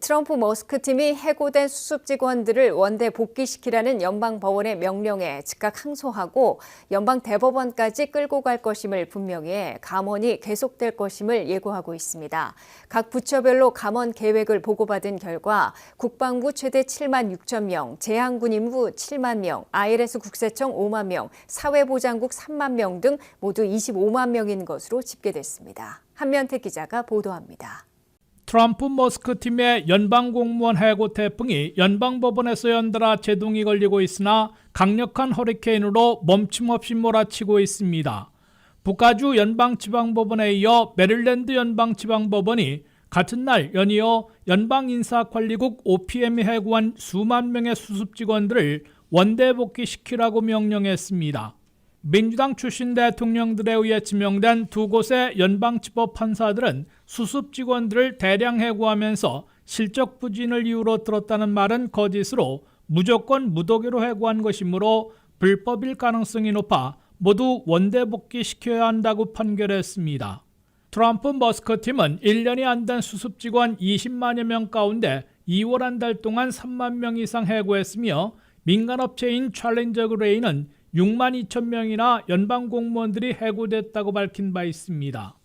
트럼프 머스크 팀이 해고된 수습 직원들을 원대 복귀시키라는 연방법원의 명령에 즉각 항소하고 연방 대법원까지 끌고 갈 것임을 분명히 해 감원이 계속될 것임을 예고하고 있습니다. 각 부처별로 감원 계획을 보고받은 결과 국방부 최대 7만 6천 명, 제한군인부 7만 명, IRS 국세청 5만 명, 사회보장국 3만 명 등 모두 25만 명인 것으로 집계됐습니다. 한면태 기자가 보도합니다. 트럼프 머스크 팀의 연방 공무원 해고 태풍이 연방법원에서 연달아 제동이 걸리고 있으나 강력한 허리케인으로 멈춤없이 몰아치고 있습니다. 북가주 연방지방법원에 이어 메릴랜드 연방지방법원이 같은 날 연이어 연방인사관리국 OPM이 해고한 수만 명의 수습 직원들을 원대 복귀시키라고 명령했습니다. 민주당 출신 대통령들에 의해 지명된 두 곳의 연방지법 판사들은 수습 직원들을 대량 해고하면서 실적 부진을 이유로 들었다는 말은 거짓으로 무조건 무더기로 해고한 것이므로 불법일 가능성이 높아 모두 원대 복귀시켜야 한다고 판결했습니다. 트럼프 머스크 팀은 1년이 안 된 수습 직원 20만여 명 가운데 2월 한 달 동안 3만 명 이상 해고했으며 민간업체인 챌린저 그레이는 6만 2천 명이나 연방 공무원들이 해고됐다고 밝힌 바 있습니다.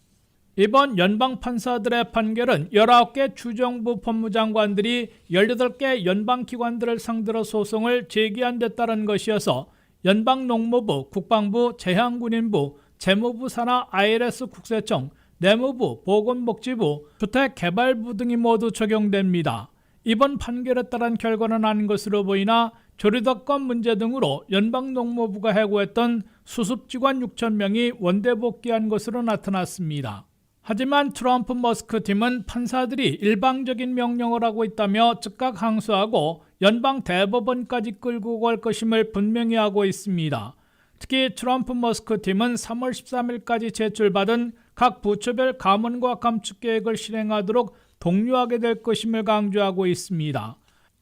이번 연방 판사들의 판결은 19개 주정부 법무장관들이 18개 연방기관들을 상대로 소송을 제기한 데 따른 것이어서 연방농무부, 국방부, 제한군인부, 재무부 산하 IRS 국세청, 내무부, 보건복지부, 주택개발부 등이 모두 적용됩니다. 이번 판결에 따른 결과는 아닌 것으로 보이나 조리덕권 문제 등으로 연방농무부가 해고했던 수습직원 6천 명이 원대 복귀한 것으로 나타났습니다. 하지만 트럼프 머스크 팀은 판사들이 일방적인 명령을 하고 있다며 즉각 항소하고 연방 대법원까지 끌고 갈 것임을 분명히 하고 있습니다. 특히 트럼프 머스크 팀은 3월 13일까지 제출받은 각 부처별 감원과 감축 계획을 실행하도록 독려하게 될 것임을 강조하고 있습니다.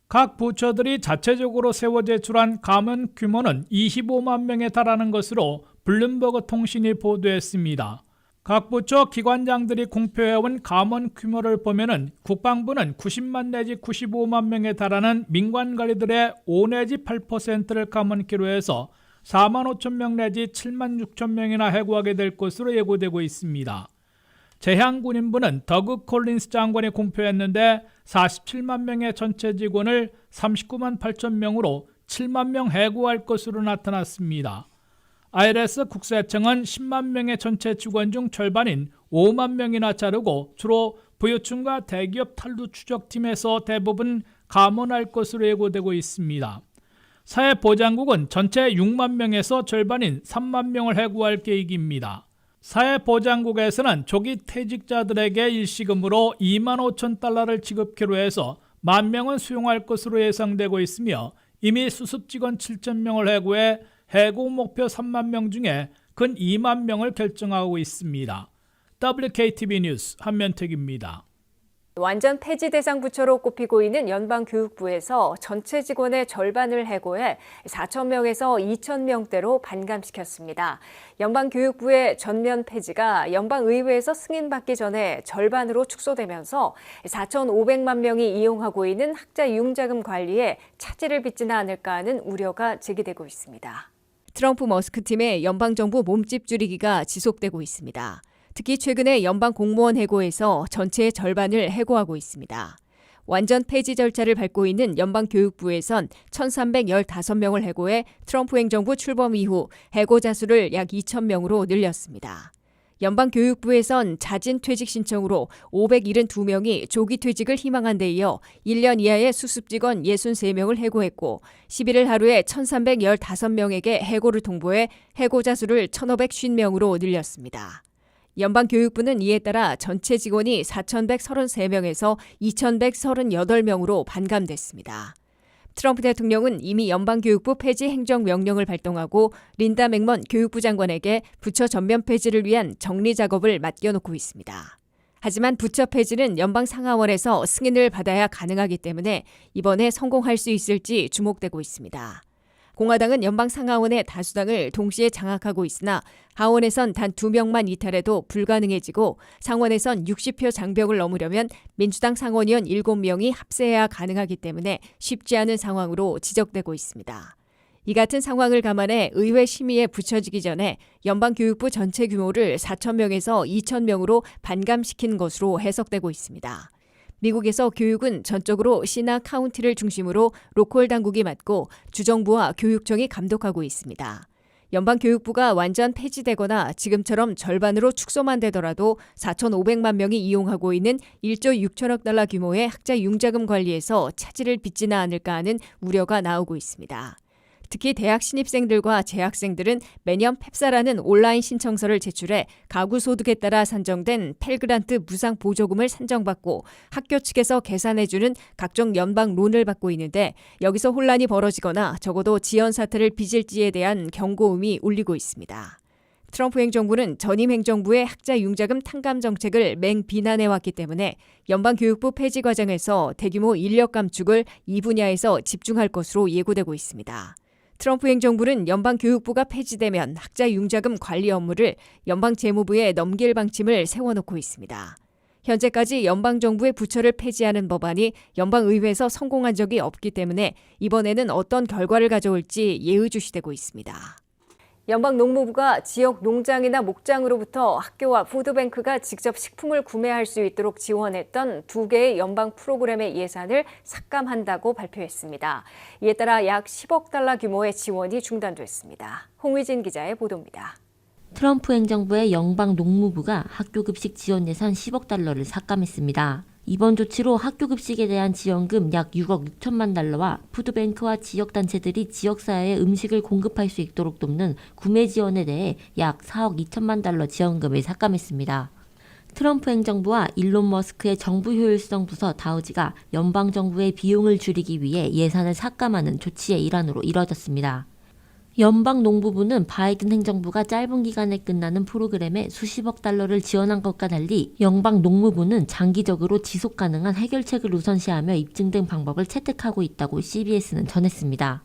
각 부처들이 자체적으로 세워 제출한 감원 규모는 25만 명에 달하는 것으로 블룸버그 통신이 보도했습니다. 각 부처 기관장들이 공표해온 감원 규모를 보면은 국방부는 90만 내지 95만 명에 달하는 민관 관리들의 5 내지 8%를 감원키로 해서 4만 5천 명 내지 7만 6천 명이나 해고하게 될 것으로 예고되고 있습니다. 제한군인부는 더그 콜린스 장관이 공표했는데 47만 명의 전체 직원을 39만 8천 명으로 7만 명 해고할 것으로 나타났습니다. IRS 국세청은 10만 명의 전체 직원 중 절반인 5만 명이나 자르고 주로 부유층과 대기업 탈루 추적팀에서 대부분 감원할 것으로 예고되고 있습니다. 사회보장국은 전체 6만 명에서 절반인 3만 명을 해고할 계획입니다. 사회보장국에서는 조기 퇴직자들에게 일시금으로 2만 5천 달러를 지급키로 해서 1만 명은 수용할 것으로 예상되고 있으며 이미 수습직원 7천 명을 해고해 해고 목표 3만 명 중에 근 2만 명을 결정하고 있습니다. WKTV 뉴스 한면택입니다. 완전 폐지 대상 부처로 꼽히고 있는 연방교육부에서 전체 직원의 절반을 해고해 4천 명에서 2천 명대로 반감시켰습니다. 연방교육부의 전면 폐지가 연방의회에서 승인받기 전에 절반으로 축소되면서 4,500만 명이 이용하고 있는 학자 융자금 관리에 차질을 빚지는 않을까 하는 우려가 제기되고 있습니다. 트럼프 머스크 팀의 연방정부 몸집 줄이기가 지속되고 있습니다. 특히 최근에 연방 공무원 해고에서 전체의 절반을 해고하고 있습니다. 완전 폐지 절차를 밟고 있는 연방교육부에선 1,315명을 해고해 트럼프 행정부 출범 이후 해고자 수를 약 2,000명으로 늘렸습니다. 연방교육부에선 자진 퇴직 신청으로 572명이 조기 퇴직을 희망한 데 이어 1년 이하의 수습직원 63명을 해고했고 11일 하루에 1,315명에게 해고를 통보해 해고자 수를 1,550명으로 늘렸습니다. 연방교육부는 이에 따라 전체 직원이 4,133명에서 2,138명으로 반감됐습니다. 트럼프 대통령은 이미 연방교육부 폐지 행정명령을 발동하고 린다 맥먼 교육부 장관에게 부처 전면 폐지를 위한 정리 작업을 맡겨놓고 있습니다. 하지만 부처 폐지는 연방 상하원에서 승인을 받아야 가능하기 때문에 이번에 성공할 수 있을지 주목되고 있습니다. 공화당은 연방 상하원의 다수당을 동시에 장악하고 있으나 하원에선 단 2명만 이탈해도 불가능해지고 상원에선 60표 장벽을 넘으려면 민주당 상원의원 7명이 합세해야 가능하기 때문에 쉽지 않은 상황으로 지적되고 있습니다. 이 같은 상황을 감안해 의회 심의에 붙여지기 전에 연방교육부 전체 규모를 4,000명에서 2,000명으로 반감시킨 것으로 해석되고 있습니다. 미국에서 교육은 전적으로 시나 카운티를 중심으로 로컬 당국이 맡고 주정부와 교육청이 감독하고 있습니다. 연방교육부가 완전 폐지되거나 지금처럼 절반으로 축소만 되더라도 4,500만 명이 이용하고 있는 1조 6천억 달러 규모의 학자 융자금 관리에서 차질을 빚지나 않을까 하는 우려가 나오고 있습니다. 특히 대학 신입생들과 재학생들은 매년 펩사라는 온라인 신청서를 제출해 가구 소득에 따라 산정된 펠그란트 무상 보조금을 산정받고 학교 측에서 계산해주는 각종 연방 론을 받고 있는데 여기서 혼란이 벌어지거나 적어도 지연 사태를 빚을지에 대한 경고음이 울리고 있습니다. 트럼프 행정부는 전임 행정부의 학자 융자금 탕감 정책을 맹비난해왔기 때문에 연방교육부 폐지 과정에서 대규모 인력 감축을 이 분야에서 집중할 것으로 예고되고 있습니다. 트럼프 행정부는 연방교육부가 폐지되면 학자 융자금 관리 업무를 연방재무부에 넘길 방침을 세워놓고 있습니다. 현재까지 연방정부의 부처를 폐지하는 법안이 연방의회에서 성공한 적이 없기 때문에 이번에는 어떤 결과를 가져올지 예의주시되고 있습니다. 연방농무부가 지역 농장이나 목장으로부터 학교와 푸드뱅크가 직접 식품을 구매할 수 있도록 지원했던 2개의 연방 프로그램의 예산을 삭감한다고 발표했습니다. 이에 따라 약 10억 달러 규모의 지원이 중단됐습니다. 홍의진 기자의 보도입니다. 트럼프 행정부의 연방 농무부가 학교급식 지원 예산 10억 달러를 삭감했습니다. 이번 조치로 학교급식에 대한 지원금 약 6억 6천만 달러와 푸드뱅크와 지역단체들이 지역사회에 음식을 공급할 수 있도록 돕는 구매 지원에 대해 약 4억 2천만 달러 지원금을 삭감했습니다. 트럼프 행정부와 일론 머스크의 정부 효율성 부서 다우지가 연방정부의 비용을 줄이기 위해 예산을 삭감하는 조치의 일환으로 이뤄졌습니다. 연방농부부는 바이든 행정부가 짧은 기간에 끝나는 프로그램에 수십억 달러를 지원한 것과 달리 연방농무부는 장기적으로 지속 가능한 해결책을 우선시하며 입증된 방법을 채택하고 있다고 CBS는 전했습니다.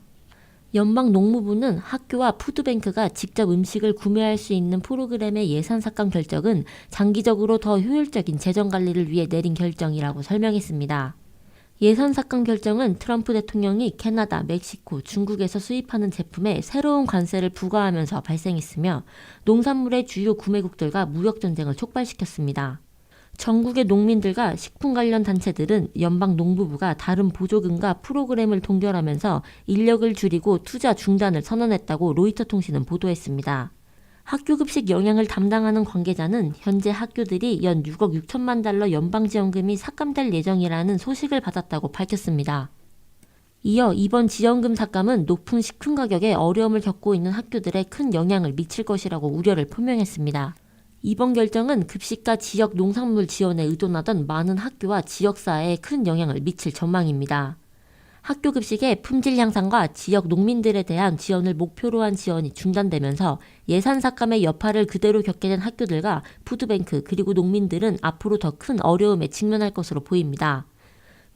연방농무부는 학교와 푸드뱅크가 직접 음식을 구매할 수 있는 프로그램의 예산 삭감 결정은 장기적으로 더 효율적인 재정 관리를 위해 내린 결정이라고 설명했습니다. 예산 삭감 결정은 트럼프 대통령이 캐나다, 멕시코, 중국에서 수입하는 제품에 새로운 관세를 부과하면서 발생했으며 농산물의 주요 구매국들과 무역 전쟁을 촉발시켰습니다. 전국의 농민들과 식품 관련 단체들은 연방농부부가 다른 보조금과 프로그램을 동결하면서 인력을 줄이고 투자 중단을 선언했다고 로이터 통신은 보도했습니다. 학교급식 영양을 담당하는 관계자는 현재 학교들이 연 6억 6천만 달러 연방지원금이 삭감될 예정이라는 소식을 받았다고 밝혔습니다. 이어 이번 지원금 삭감은 높은 식품 가격에 어려움을 겪고 있는 학교들에 큰 영향을 미칠 것이라고 우려를 표명했습니다. 이번 결정은 급식과 지역 농산물 지원에 의존하던 많은 학교와 지역사회에 큰 영향을 미칠 전망입니다. 학교 급식의 품질 향상과 지역 농민들에 대한 지원을 목표로 한 지원이 중단되면서 예산 삭감의 여파를 그대로 겪게 된 학교들과 푸드뱅크 그리고 농민들은 앞으로 더 큰 어려움에 직면할 것으로 보입니다.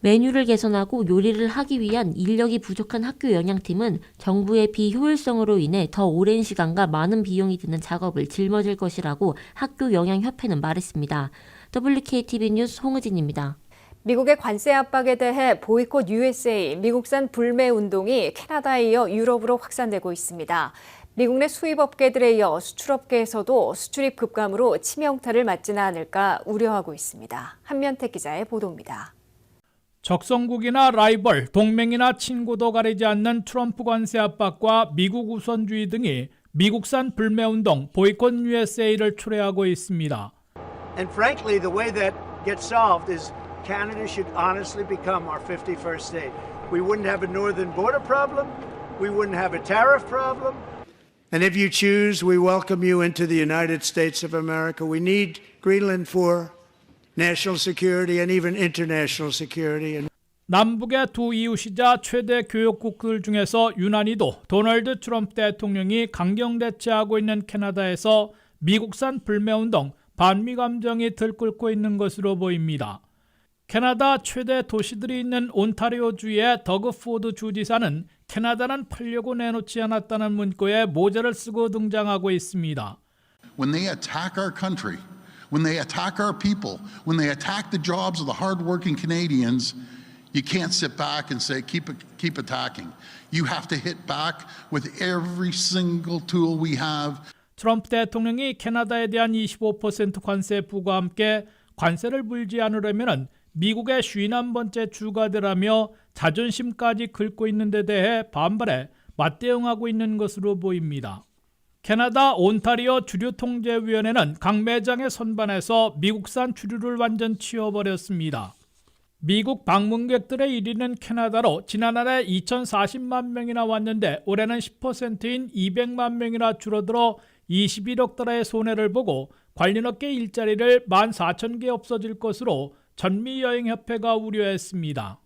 메뉴를 개선하고 요리를 하기 위한 인력이 부족한 학교 영양팀은 정부의 비효율성으로 인해 더 오랜 시간과 많은 비용이 드는 작업을 짊어질 것이라고 학교 영양협회는 말했습니다. WKTV 뉴스 홍의진입니다. 미국의 관세 압박에 대해 보이콧 USA, 미국산 불매 운동이 캐나다에 이어 유럽으로 확산되고 있습니다. 미국 내 수입업계들에 이어 수출업계에서도 수출입 급감으로 치명타를 맞지는 않을까 우려하고 있습니다. 한면택 기자의 보도입니다. 적성국이나 라이벌, 동맹이나 친구도 가리지 않는 트럼프 관세 압박과 미국 우선주의 등이 미국산 불매 운동 보이콧 USA를 초래하고 있습니다. And frankly, the way that gets solved is Canada should honestly become our 51st state. We wouldn't have a northern border problem. We wouldn't have a tariff problem. And if you choose, we welcome you into the United States of America. We need Greenland for national security and even international security. 남북의 두 이웃이자 최대 교역국들 중에서 유난히도 도널드 트럼프 대통령이 강경 대처하고 있는 캐나다에서 미국산 불매운동 반미 감정이 들끓고 있는 것으로 보입니다. 캐나다 최대 도시들이 있는 온타리오주의 더그 포드 주지사는 캐나다는 팔려고 내놓지 않았다는 문구에 모자를 쓰고 등장하고 있습니다. When they attack our country, when they attack our people, when they attack the jobs of the hard-working Canadians, you can't sit back and say, keep attacking. You have to hit back with every single tool we have. 트럼프 대통령이 캐나다에 대한 25% 관세 부과와 함께 관세를 물지 않으려면 미국의 51번째 주가 되라며 자존심까지 긁고 있는 데 대해 반발해 맞대응하고 있는 것으로 보입니다. 캐나다 온타리오 주류통제위원회는 각 매장에 선반해서 미국산 주류를 완전 치워버렸습니다. 미국 방문객들의 1위는 캐나다로 지난해 2,040만 명이나 왔는데 올해는 10%인 200만 명이나 줄어들어 21억 달러의 손해를 보고 관련업계 일자리를 14,000개 없어질 것으로 전미여행협회가 우려했습니다.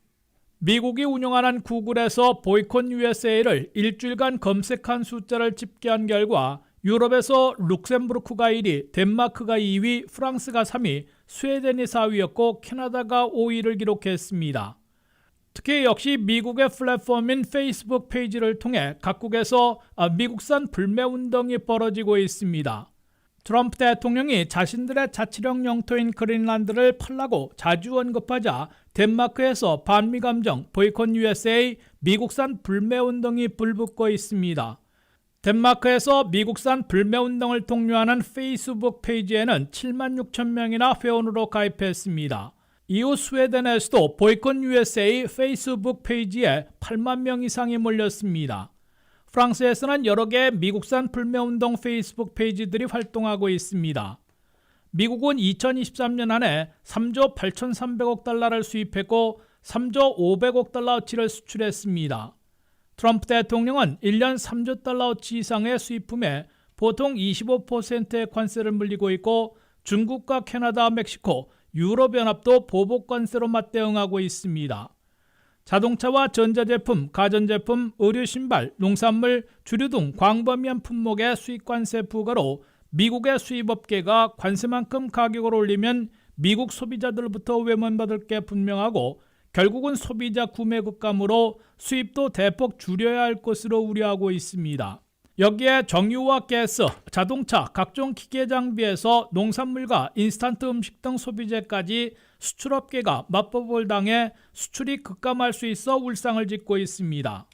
미국이 운영하는 구글에서 보이콧 USA를 일주일간 검색한 숫자를 집계한 결과 유럽에서 룩셈부르크가 1위, 덴마크가 2위, 프랑스가 3위, 스웨덴이 4위였고 캐나다가 5위를 기록했습니다. 특히 역시 미국의 플랫폼인 페이스북 페이지를 통해 각국에서 미국산 불매운동이 벌어지고 있습니다. 트럼프 대통령이 자신들의 자치령 영토인 그린란드를 팔라고 자주 언급하자 덴마크에서 반미 감정, 보이콧 USA, 미국산 불매운동이 불붙고 있습니다. 덴마크에서 미국산 불매운동을 독려하는 페이스북 페이지에는 7만 6천 명이나 회원으로 가입했습니다. 이후 스웨덴에서도 보이콧 USA 페이스북 페이지에 8만 명 이상이 몰렸습니다. 프랑스에서는 여러 개의 미국산 불매운동 페이스북 페이지들이 활동하고 있습니다. 미국은 2023년 안에 3조 8,300억 달러를 수입했고 3조 500억 달러어치를 수출했습니다. 트럼프 대통령은 1년 3조 달러어치 이상의 수입품에 보통 25%의 관세를 물리고 있고 중국과 캐나다, 멕시코, 유럽연합도 보복 관세로 맞대응하고 있습니다. 자동차와 전자제품, 가전제품, 의류신발, 농산물, 주류 등 광범위한 품목의 수입관세 부과로 미국의 수입업계가 관세만큼 가격을 올리면 미국 소비자들부터 외면받을 게 분명하고 결국은 소비자 구매 급감으로 수입도 대폭 줄여야 할 것으로 우려하고 있습니다. 여기에 정유와 가스, 자동차, 각종 기계 장비에서 농산물과 인스턴트 음식 등 소비재까지 수출업계가 맞법을 당해 수출이 급감할 수 있어 울상을 짓고 있습니다.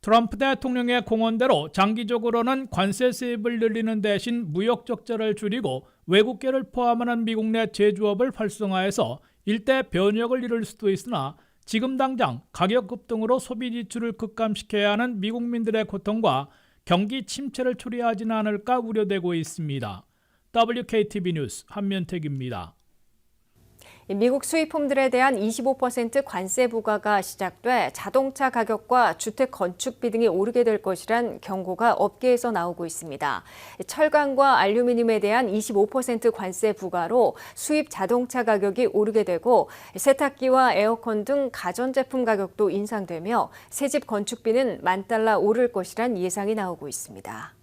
트럼프 대통령의 공언대로 장기적으로는 관세 수입을 늘리는 대신 무역 적자를 줄이고 외국계를 포함하는 미국 내 제조업을 활성화해서 일대 변혁을 이룰 수도 있으나 지금 당장 가격 급등으로 소비 지출을 급감시켜야 하는 미국민들의 고통과 경기 침체를 초래하지는 않을까 우려되고 있습니다. WKTV 뉴스 한면택입니다. 미국 수입품들에 대한 25% 관세 부과가 시작돼 자동차 가격과 주택 건축비 등이 오르게 될 것이란 경고가 업계에서 나오고 있습니다. 철강과 알루미늄에 대한 25% 관세 부과로 수입 자동차 가격이 오르게 되고 세탁기와 에어컨 등 가전제품 가격도 인상되며 새집 건축비는 $10,000 오를 것이란 예상이 나오고 있습니다.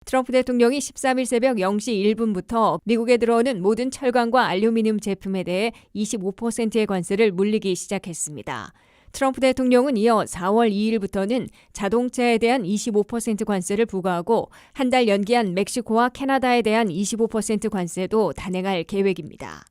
트럼프 대통령이 13일 새벽 0시 1분부터 미국에 들어오는 모든 철강과 알루미늄 제품에 대해 25%의 관세를 물리기 시작했습니다. 트럼프 대통령은 이어 4월 2일부터는 자동차에 대한 25% 관세를 부과하고 한 달 연기한 멕시코와 캐나다에 대한 25% 관세도 단행할 계획입니다.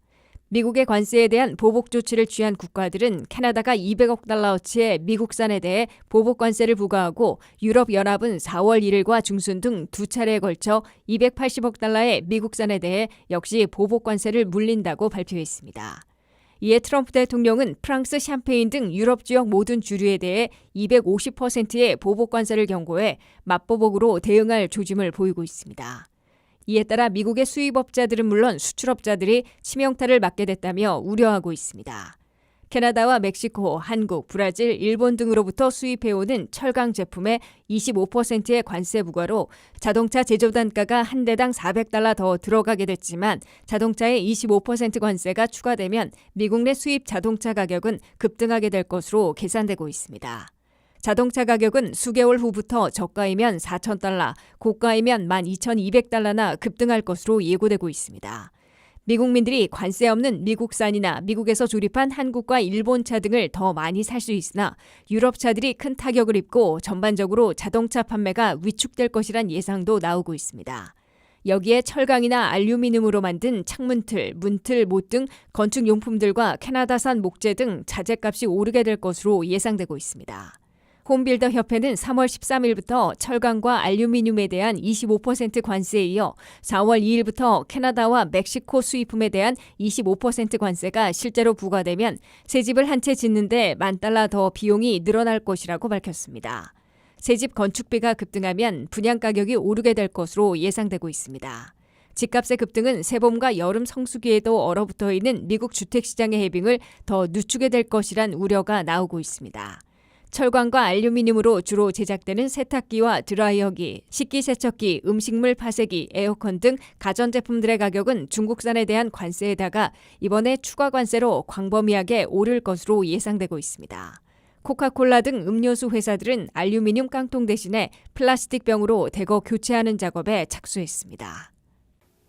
미국의 관세에 대한 보복 조치를 취한 국가들은 캐나다가 $200억 달러어치의 미국산에 대해 보복 관세를 부과하고 유럽연합은 4월 1일과 중순 등 두 차례에 걸쳐 $280억 달러의 미국산에 대해 역시 보복 관세를 물린다고 발표했습니다. 이에 트럼프 대통령은 프랑스, 샴페인 등 유럽 지역 모든 주류에 대해 250%의 보복 관세를 경고해 맞보복으로 대응할 조짐을 보이고 있습니다. 이에 따라 미국의 수입업자들은 물론 수출업자들이 치명타를 맞게 됐다며 우려하고 있습니다. 캐나다와 멕시코, 한국, 브라질, 일본 등으로부터 수입해오는 철강 제품의 25%의 관세 부과로 자동차 제조 단가가 한 대당 $400 더 들어가게 됐지만 자동차의 25% 관세가 추가되면 미국 내 수입 자동차 가격은 급등하게 될 것으로 계산되고 있습니다. 자동차 가격은 수개월 후부터 저가이면 $4,000, 고가이면 $12,200나 급등할 것으로 예고되고 있습니다. 미국민들이 관세 없는 미국산이나 미국에서 조립한 한국과 일본차 등을 더 많이 살 수 있으나 유럽차들이 큰 타격을 입고 전반적으로 자동차 판매가 위축될 것이란 예상도 나오고 있습니다. 여기에 철강이나 알루미늄으로 만든 창문틀, 문틀, 못 등 건축용품들과 캐나다산 목재 등 자재값이 오르게 될 것으로 예상되고 있습니다. 홈빌더 협회는 3월 13일부터 철강과 알루미늄에 대한 25% 관세에 이어 4월 2일부터 캐나다와 멕시코 수입품에 대한 25% 관세가 실제로 부과되면 새 집을 한 채 짓는데 $10,000 더 비용이 늘어날 것이라고 밝혔습니다. 새 집 건축비가 급등하면 분양 가격이 오르게 될 것으로 예상되고 있습니다. 집값의 급등은 새봄과 여름 성수기에도 얼어붙어 있는 미국 주택시장의 해빙을 더 늦추게 될 것이란 우려가 나오고 있습니다. 철광과 알루미늄으로 주로 제작되는 세탁기와 드라이어기, 식기세척기, 음식물 파쇄기, 에어컨 등 가전제품들의 가격은 중국산에 대한 관세에다가 이번에 추가 관세로 광범위하게 오를 것으로 예상되고 있습니다. 코카콜라 등 음료수 회사들은 알루미늄 깡통 대신에 플라스틱 병으로 대거 교체하는 작업에 착수했습니다.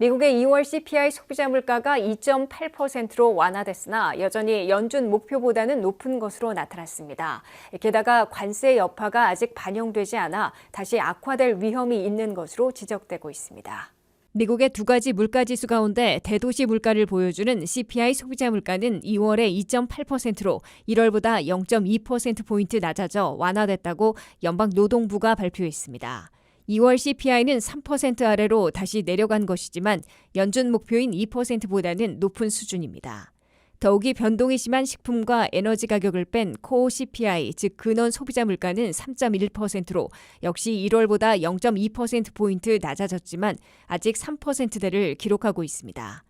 미국의 2월 CPI 소비자 물가가 2.8%로 완화됐으나 여전히 연준 목표보다는 높은 것으로 나타났습니다. 게다가 관세 여파가 아직 반영되지 않아 다시 악화될 위험이 있는 것으로 지적되고 있습니다. 미국의 두 가지 물가지수 가운데 대도시 물가를 보여주는 CPI 소비자 물가는 2월에 2.8%로 1월보다 0.2%포인트 낮아져 완화됐다고 연방노동부가 발표했습니다. 2월 CPI는 3% 아래로 다시 내려간 것이지만 연준 목표인 2%보다는 높은 수준입니다. 더욱이 변동이 심한 식품과 에너지 가격을 뺀 코어 CPI, 즉 근원 소비자 물가는 3.1%로 역시 1월보다 0.2%포인트 낮아졌지만 아직 3%대를 기록하고 있습니다.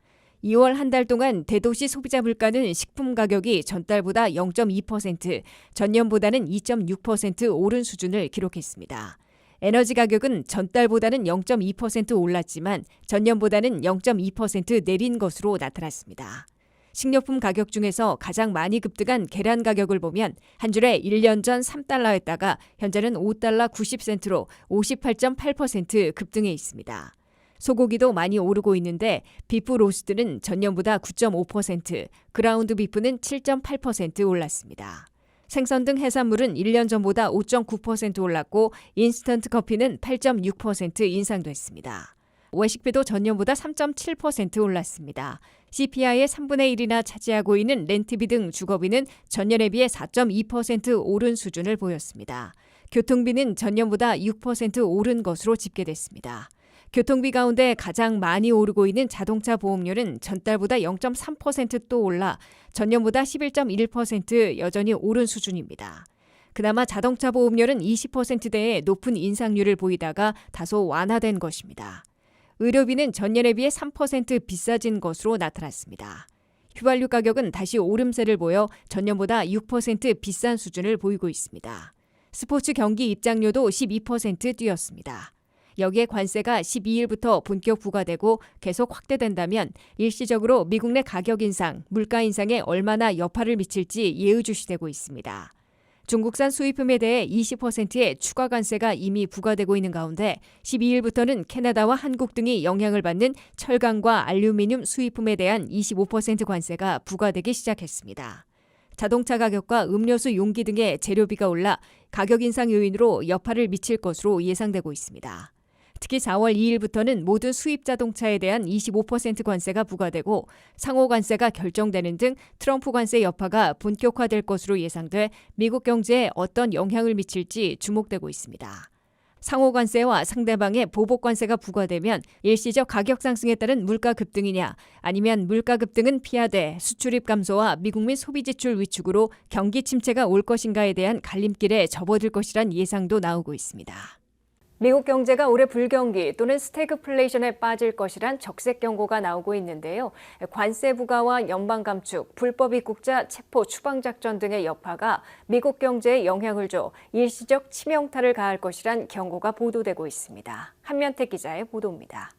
2월 한 달 동안 대도시 소비자 물가는 식품 가격이 전달보다 0.2%, 전년보다는 2.6% 오른 수준을 기록했습니다. 에너지 가격은 전달보다는 0.2% 올랐지만 전년보다는 0.2% 내린 것으로 나타났습니다. 식료품 가격 중에서 가장 많이 급등한 계란 가격을 보면 한 줄에 1년 전 $3였다가 현재는 $5 90센트로 58.8% 급등해 있습니다. 소고기도 많이 오르고 있는데 비프 로스트는 전년보다 9.5%, 그라운드 비프는 7.8% 올랐습니다. 생선 등 해산물은 1년 전보다 5.9% 올랐고 인스턴트 커피는 8.6% 인상됐습니다. 외식비도 전년보다 3.7% 올랐습니다. CPI의 3분의 1이나 차지하고 있는 렌트비 등 주거비는 전년에 비해 4.2% 오른 수준을 보였습니다. 교통비는 전년보다 6% 오른 것으로 집계됐습니다. 교통비 가운데 가장 많이 오르고 있는 자동차 보험료는 전달보다 0.3%또 올라 전년보다 11.1% 여전히 오른 수준입니다. 그나마 자동차 보험료는 20%대의 높은 인상률을 보이다가 다소 완화된 것입니다. 의료비는 전년에 비해 3% 비싸진 것으로 나타났습니다. 휘발유 가격은 다시 오름세를 보여 전년보다 6% 비싼 수준을 보이고 있습니다. 스포츠 경기 입장료도 12% 뛰었습니다. 여기에 관세가 12일부터 본격 부과되고 계속 확대된다면 일시적으로 미국 내 가격 인상, 물가 인상에 얼마나 여파를 미칠지 예의주시되고 있습니다. 중국산 수입품에 대해 20%의 추가 관세가 이미 부과되고 있는 가운데 12일부터는 캐나다와 한국 등이 영향을 받는 철강과 알루미늄 수입품에 대한 25% 관세가 부과되기 시작했습니다. 자동차 가격과 음료수 용기 등의 재료비가 올라 가격 인상 요인으로 여파를 미칠 것으로 예상되고 있습니다. 특히 4월 2일부터는 모든 수입 자동차에 대한 25% 관세가 부과되고 상호 관세가 결정되는 등 트럼프 관세 여파가 본격화될 것으로 예상돼 미국 경제에 어떤 영향을 미칠지 주목되고 있습니다. 상호 관세와 상대방의 보복 관세가 부과되면 일시적 가격 상승에 따른 물가 급등이냐 아니면 물가 급등은 피하되 수출입 감소와 미국민 소비 지출 위축으로 경기 침체가 올 것인가에 대한 갈림길에 접어들 것이란 예상도 나오고 있습니다. 미국 경제가 올해 불경기 또는 스태그플레이션에 빠질 것이란 적색 경고가 나오고 있는데요. 관세 부과와 연방 감축, 불법 입국자 체포 추방작전 등의 여파가 미국 경제에 영향을 줘 일시적 치명타를 가할 것이란 경고가 보도되고 있습니다. 한면택 기자의 보도입니다.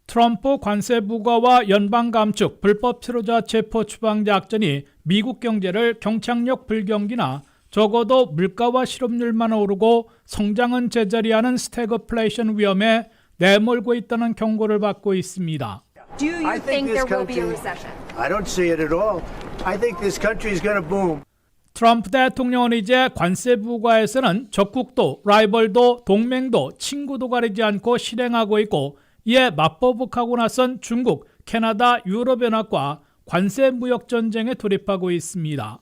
트럼프 관세 부과와 연방 감축, 불법 체류자 체포 추방작전이 미국 경제를 경착륙 불경기나 적어도 물가와 실업률만 오르고 성장은 제자리하는 스태그플레이션 위험에 내몰고 있다는 경고를 받고 있습니다. Do you I think think this there will be a country- recession? I don't see it at all. I think this country is going to boom. 트럼프 대통령은 이제 관세 부과에서는 적국도, 라이벌도, 동맹도, 친구도 가리지 않고 실행하고 있고 이에 맞보복하고 나선 중국, 캐나다, 유럽연합과 관세 무역 전쟁에 돌입하고 있습니다.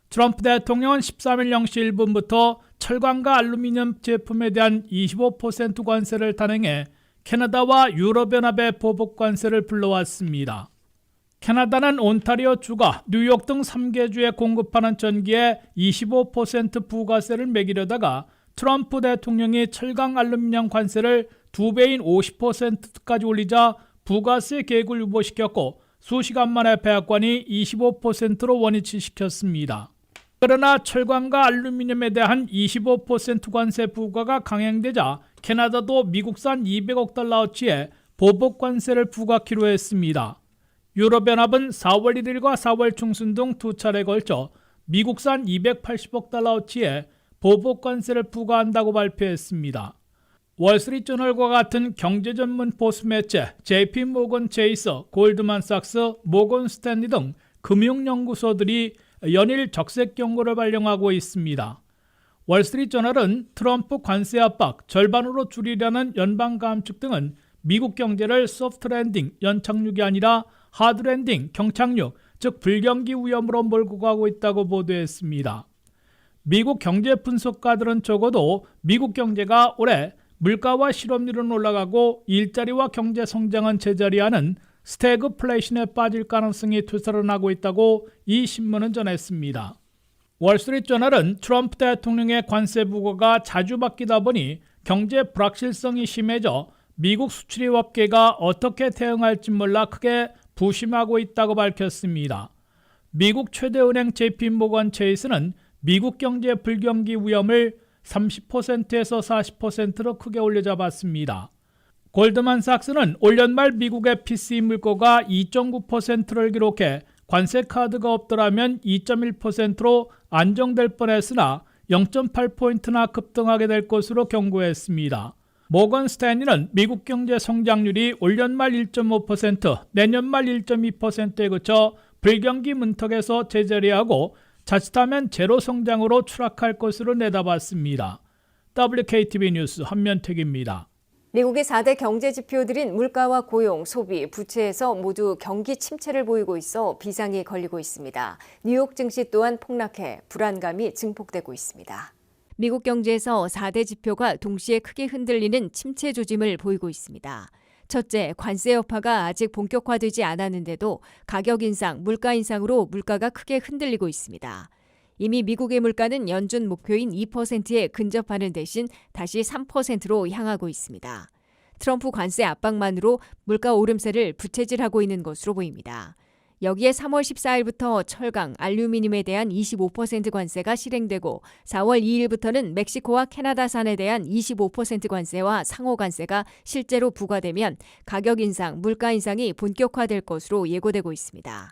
트럼프 대통령은 13일 0시 1분부터 철강과 알루미늄 제품에 대한 25% 관세를 단행해 캐나다와 유럽연합의 보복 관세를 불러왔습니다. 캐나다는 온타리오주가 뉴욕 등 3개주에 공급하는 전기에 25% 부가세를 매기려다가 트럼프 대통령이 철강 알루미늄 관세를 2배인 50%까지 올리자 부가세 계획을 유보시켰고 수시간 만에 백악관이 25%로 원위치시켰습니다. 그러나 철강과 알루미늄에 대한 25% 관세 부과가 강행되자 캐나다도 미국산 200억 달러어치의 보복 관세를 부과키로 했습니다. 유럽연합은 4월 1일과 4월 중순 등 두 차례에 걸쳐 미국산 280억 달러어치의 보복 관세를 부과한다고 발표했습니다. 월스트리트저널과 같은 경제 전문 보수 매체 JP 모건 체이스, 골드만삭스, 모건 스탠리 등 금융연구소들이 연일 적색 경고를 발령하고 있습니다. 월스트리트저널은 트럼프 관세 압박 절반으로 줄이려는 연방 감축 등은 미국 경제를 소프트 랜딩, 연착륙이 아니라 하드 랜딩, 경착륙, 즉 불경기 위험으로 몰고 가고 있다고 보도했습니다. 미국 경제 분석가들은 적어도 미국 경제가 올해 물가와 실업률은 올라가고 일자리와 경제 성장은 제자리하는 스태그플레이션에 빠질 가능성이 투설어나고 있다고 이 신문은 전했습니다. 월스트리트저널은 트럼프 대통령의 관세 부과가 자주 바뀌다 보니 경제 불확실성이 심해져 미국 수출입 업계가 어떻게 대응할지 몰라 크게 부심하고 있다고 밝혔습니다. 미국 최대 은행 JP모건 체이스는 미국 경제 불경기 위험을 30%에서 40%로 크게 올려잡았습니다. 골드만삭스는 올 연말 미국의 PCE 물가가 2.9%를 기록해 관세 카드가 없더라면 2.1%로 안정될 뻔했으나 0.8포인트나 급등하게 될 것으로 경고했습니다. 모건 스탠리는 미국 경제 성장률이 올 연말 1.5%, 내년 말 1.2%에 그쳐 불경기 문턱에서 제자리하고 자칫하면 제로 성장으로 추락할 것으로 내다봤습니다. WKTV 뉴스 한면택입니다. 미국의 4대 경제 지표들인 물가와 고용, 소비, 부채에서 모두 경기 침체를 보이고 있어 비상이 걸리고 있습니다. 뉴욕 증시 또한 폭락해 불안감이 증폭되고 있습니다. 미국 경제에서 4대 지표가 동시에 크게 흔들리는 침체 조짐을 보이고 있습니다. 첫째, 관세 여파가 아직 본격화되지 않았는데도 가격 인상, 물가 인상으로 물가가 크게 흔들리고 있습니다. 이미 미국의 물가는 연준 목표인 2%에 근접하는 대신 다시 3%로 향하고 있습니다. 트럼프 관세 압박만으로 물가 오름세를 부채질하고 있는 것으로 보입니다. 여기에 3월 14일부터 철강, 알루미늄에 대한 25% 관세가 실행되고 4월 2일부터는 멕시코와 캐나다산에 대한 25% 관세와 상호 관세가 실제로 부과되면 가격 인상, 물가 인상이 본격화될 것으로 예고되고 있습니다.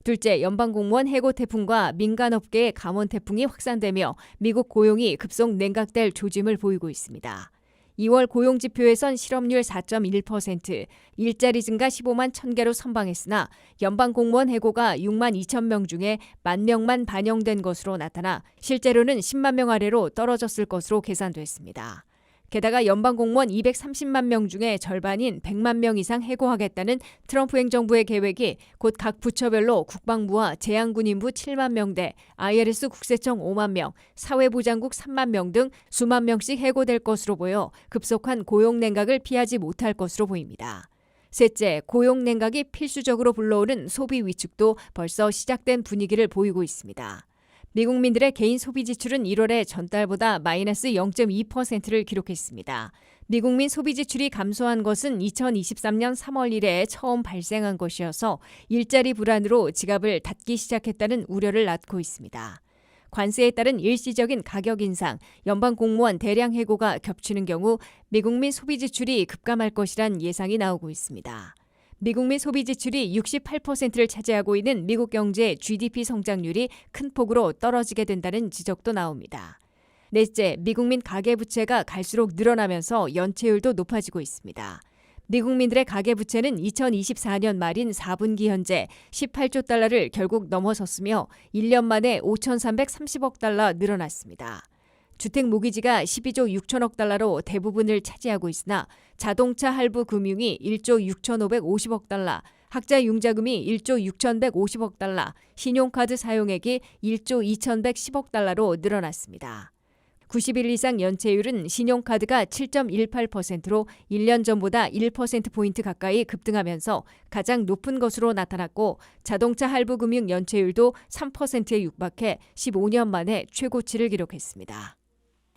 둘째, 연방공무원 해고 태풍과 민간업계의 감원 태풍이 확산되며 미국 고용이 급속 냉각될 조짐을 보이고 있습니다. 2월 고용지표에선 실업률 4.1%, 일자리 증가 15만 1,000개로 선방했으나 연방공무원 해고가 6만 2천 명 중에 1만 명만 반영된 것으로 나타나 실제로는 10만 명 아래로 떨어졌을 것으로 계산됐습니다. 게다가 연방공무원 230만 명 중에 절반인 100만 명 이상 해고하겠다는 트럼프 행정부의 계획이 곧 각 부처별로 국방부와 제한군인부 7만 명대, IRS 국세청 5만 명, 사회보장국 3만 명 등 수만 명씩 해고될 것으로 보여 급속한 고용 냉각을 피하지 못할 것으로 보입니다. 셋째, 고용 냉각이 필수적으로 불러오는 소비 위축도 벌써 시작된 분위기를 보이고 있습니다. 미국민들의 개인 소비 지출은 1월에 전달보다 마이너스 0.2%를 기록했습니다. 미국민 소비 지출이 감소한 것은 2023년 3월 이래 처음 발생한 것이어서 일자리 불안으로 지갑을 닫기 시작했다는 우려를 낳고 있습니다. 관세에 따른 일시적인 가격 인상, 연방 공무원 대량 해고가 겹치는 경우 미국민 소비 지출이 급감할 것이란 예상이 나오고 있습니다. 미국민 소비 지출이 68%를 차지하고 있는 미국 경제의 GDP 성장률이 큰 폭으로 떨어지게 된다는 지적도 나옵니다. 넷째, 미국민 가계부채가 갈수록 늘어나면서 연체율도 높아지고 있습니다. 미국민들의 가계부채는 2024년 말인 4분기 현재 18조 달러를 결국 넘어섰으며 1년 만에 5,330억 달러 늘어났습니다. 주택 모기지가 12조 6천억 달러로 대부분을 차지하고 있으나 자동차 할부 금융이 1조 6,550억 달러, 학자 융자금이 1조 6,150억 달러, 신용카드 사용액이 1조 2,110억 달러로 늘어났습니다. 90일 이상 연체율은 신용카드가 7.18%로 1년 전보다 1%포인트 가까이 급등하면서 가장 높은 것으로 나타났고 자동차 할부금융 연체율도 3%에 육박해 15년 만에 최고치를 기록했습니다.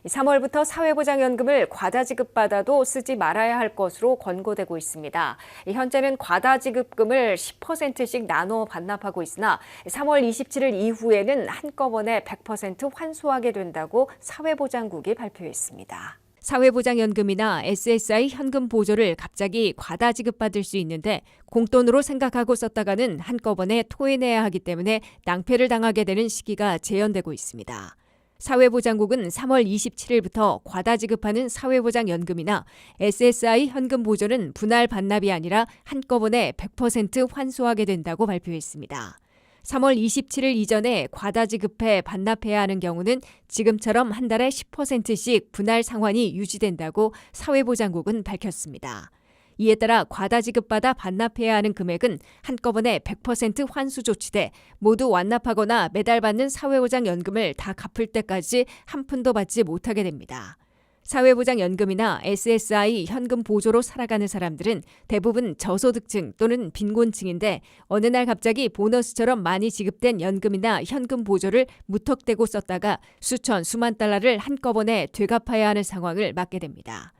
3월부터 사회보장연금을 과다 지급받아도 쓰지 말아야 할 것으로 권고되고 있습니다. 현재는 과다 지급금을 10%씩 나눠 반납하고 있으나 3월 27일 이후에는 한꺼번에 100% 환수하게 된다고 사회보장국이 발표했습니다. 사회보장연금이나 SSI 현금 보조를 갑자기 과다 지급받을 수 있는데 공돈으로 생각하고 썼다가는 한꺼번에 토해내야 하기 때문에 낭패를 당하게 되는 시기가 재현되고 있습니다. 사회보장국은 3월 27일부터 과다 지급하는 사회보장연금이나 SSI 현금 보조는 분할 반납이 아니라 한꺼번에 100% 환수하게 된다고 발표했습니다. 3월 27일 이전에 과다 지급해 반납해야 하는 경우는 지금처럼 한 달에 10%씩 분할 상환이 유지된다고 사회보장국은 밝혔습니다. 이에 따라 과다 지급받아 반납해야 하는 금액은 한꺼번에 100% 환수 조치돼 모두 완납하거나 매달 받는 사회보장연금을 다 갚을 때까지 한 푼도 받지 못하게 됩니다. 사회보장연금이나 SSI 현금 보조로 살아가는 사람들은 대부분 저소득층 또는 빈곤층인데 어느 날 갑자기 보너스처럼 많이 지급된 연금이나 현금 보조를 무턱대고 썼다가 수천, 수만 달러를 한꺼번에 되갚아야 하는 상황을 맞게 됩니다.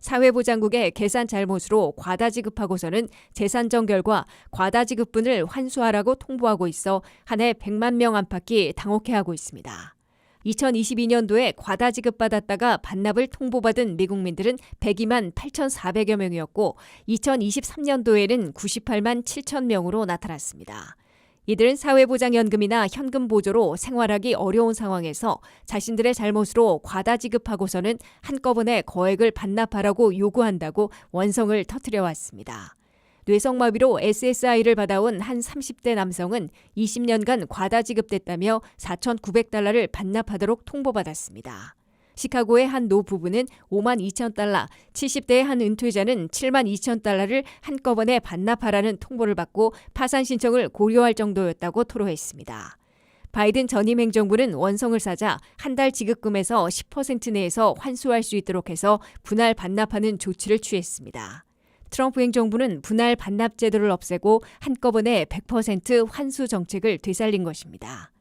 사회보장국의 계산 잘못으로 과다 지급하고서는 재산정 결과 과다 지급분을 환수하라고 통보하고 있어 한 해 100만 명 안팎이 당혹해하고 있습니다. 2022년도에 과다 지급받았다가 반납을 통보받은 미국민들은 102만 8,400여 명이었고 2023년도에는 98만 7천 명으로 나타났습니다. 이들은 사회보장연금이나 현금 보조로 생활하기 어려운 상황에서 자신들의 잘못으로 과다 지급하고서는 한꺼번에 거액을 반납하라고 요구한다고 원성을 터뜨려 왔습니다. 뇌성마비로 SSI를 받아온 한 30대 남성은 20년간 과다 지급됐다며 4,900달러를 반납하도록 통보받았습니다. 시카고의 한 노부부는 5만 2천 달러, 70대의 한 은퇴자는 7만 2천 달러를 한꺼번에 반납하라는 통보를 받고 파산 신청을 고려할 정도였다고 토로했습니다. 바이든 전임 행정부는 원성을 사자 한 달 지급금에서 10% 내에서 환수할 수 있도록 해서 분할 반납하는 조치를 취했습니다. 트럼프 행정부는 분할 반납 제도를 없애고 한꺼번에 100% 환수 정책을 되살린 것입니다.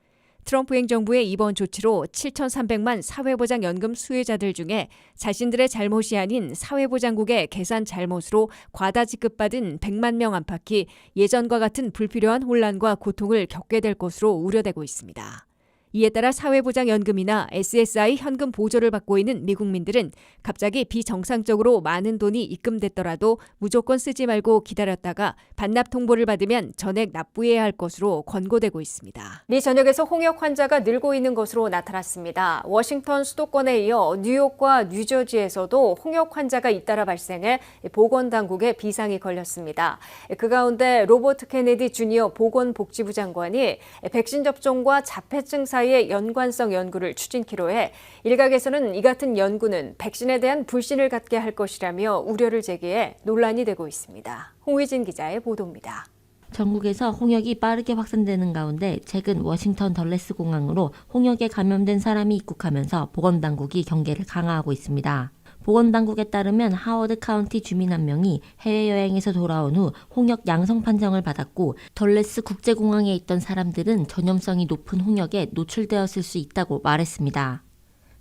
트럼프 행정부의 이번 조치로 7,300만 사회보장연금 수혜자들 중에 자신들의 잘못이 아닌 사회보장국의 계산 잘못으로 과다 지급받은 100만 명 안팎이 예전과 같은 불필요한 혼란과 고통을 겪게 될 것으로 우려되고 있습니다. 이에 따라 사회보장연금이나 SSI 현금 보조를 받고 있는 미국민들은 갑자기 비정상적으로 많은 돈이 입금됐더라도 무조건 쓰지 말고 기다렸다가 반납 통보를 받으면 전액 납부해야 할 것으로 권고되고 있습니다. 미 전역에서 홍역 환자가 늘고 있는 것으로 나타났습니다. 워싱턴 수도권에 이어 뉴욕과 뉴저지에서도 홍역 환자가 잇따라 발생해 보건당국에 비상이 걸렸습니다. 그 가운데 로버트 케네디 주니어 보건복지부 장관이 백신 접종과 자폐증 사이의 연관성 연구를 추진키로 해 일각에서는 이 같은 연구는 백신에 대한 불신을 갖게 할 것이라며 우려를 제기해 논란이 되고 있습니다. 홍휘진 기자의 보도입니다. 전국에서 홍역이 빠르게 확산되는 가운데 최근 워싱턴 덜레스 공항으로 홍역에 감염된 사람이 입국하면서 보건당국이 경계를 강화하고 있습니다. 보건당국에 따르면 하워드 카운티 주민 한 명이 해외여행에서 돌아온 후 홍역 양성 판정을 받았고 덜레스 국제공항에 있던 사람들은 전염성이 높은 홍역에 노출되었을 수 있다고 말했습니다.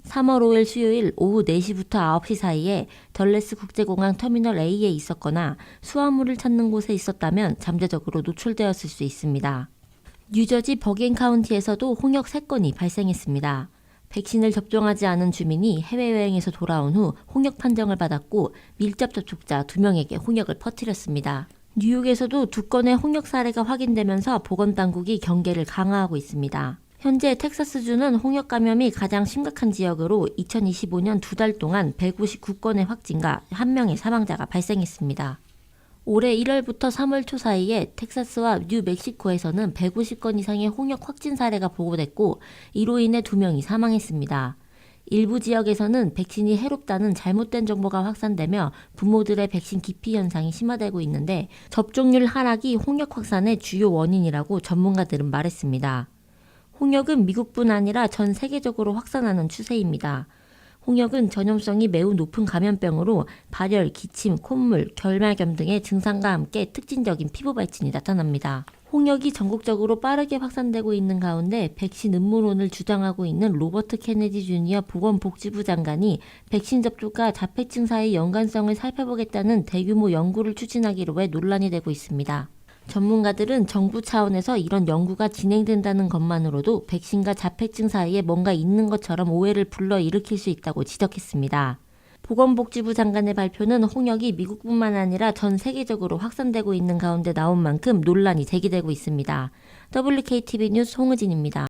3월 5일 수요일 오후 4시부터 9시 사이에 덜레스 국제공항 터미널 A에 있었거나 수화물을 찾는 곳에 있었다면 잠재적으로 노출되었을 수 있습니다. 뉴저지 버긴 카운티에서도 홍역 3건이 발생했습니다. 백신을 접종하지 않은 주민이 해외여행에서 돌아온 후 홍역 판정을 받았고 밀접 접촉자 2명에게 홍역을 퍼뜨렸습니다. 뉴욕에서도 2건의 홍역 사례가 확인되면서 보건당국이 경계를 강화하고 있습니다. 현재 텍사스주는 홍역 감염이 가장 심각한 지역으로 2025년 2달 동안 159건의 확진과 1명의 사망자가 발생했습니다. 올해 1월부터 3월 초 사이에 텍사스와 뉴멕시코에서는 150건 이상의 홍역 확진 사례가 보고됐고 이로 인해 2명이 사망했습니다. 일부 지역에서는 백신이 해롭다는 잘못된 정보가 확산되며 부모들의 백신 기피 현상이 심화되고 있는데 접종률 하락이 홍역 확산의 주요 원인이라고 전문가들은 말했습니다. 홍역은 미국뿐 아니라 전 세계적으로 확산하는 추세입니다. 홍역은 전염성이 매우 높은 감염병으로 발열, 기침, 콧물, 결막염 등의 증상과 함께 특징적인 피부 발진이 나타납니다. 홍역이 전국적으로 빠르게 확산되고 있는 가운데 백신 음모론을 주장하고 있는 로버트 케네디 주니어 보건복지부 장관이 백신 접종과 자폐증 사이의 연관성을 살펴보겠다는 대규모 연구를 추진하기로 해 논란이 되고 있습니다. 전문가들은 정부 차원에서 이런 연구가 진행된다는 것만으로도 백신과 자폐증 사이에 뭔가 있는 것처럼 오해를 불러일으킬 수 있다고 지적했습니다. 보건복지부 장관의 발표는 홍역이 미국뿐만 아니라 전 세계적으로 확산되고 있는 가운데 나온 만큼 논란이 제기되고 있습니다. WKTV 뉴스 홍의진입니다.